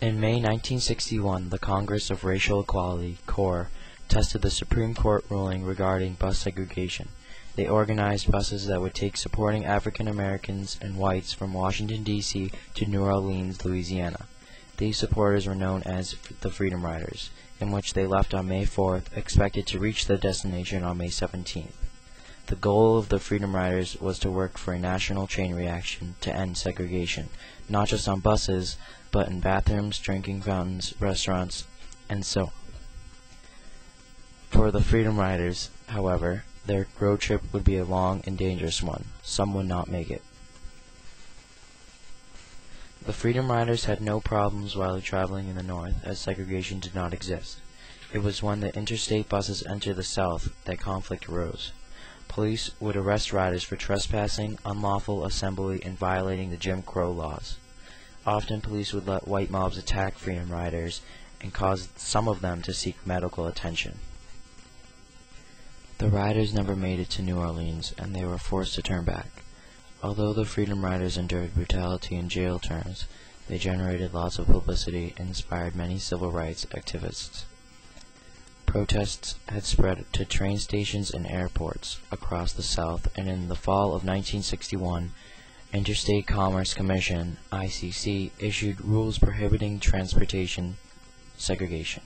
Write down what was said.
In May 1961, the Congress of Racial Equality, CORE, tested the Supreme Court ruling regarding bus segregation. They organized buses that would take supporting African Americans and whites from Washington, D.C. to New Orleans, Louisiana. These supporters were known as the Freedom Riders, in which they left on May 4th, expected to reach their destination on May 17th. The goal of the Freedom Riders was to work for a national chain reaction to end segregation, not just on buses, but in bathrooms, drinking fountains, restaurants, and so on. For the Freedom Riders, however, their road trip would be a long and dangerous one. Some would not make it. The Freedom Riders had no problems while traveling in the North, as segregation did not exist. It was when the interstate buses entered the South that conflict arose. Police would arrest riders for trespassing, unlawful assembly, and violating the Jim Crow laws. Often police would let white mobs attack Freedom Riders and cause some of them to seek medical attention. The riders never made it to New Orleans, and they were forced to turn back. Although the Freedom Riders endured brutality and jail terms, they generated lots of publicity and inspired many civil rights activists. Protests had spread to train stations and airports across the South, and in the fall of 1961, Interstate Commerce Commission (ICC) issued rules prohibiting transportation segregation.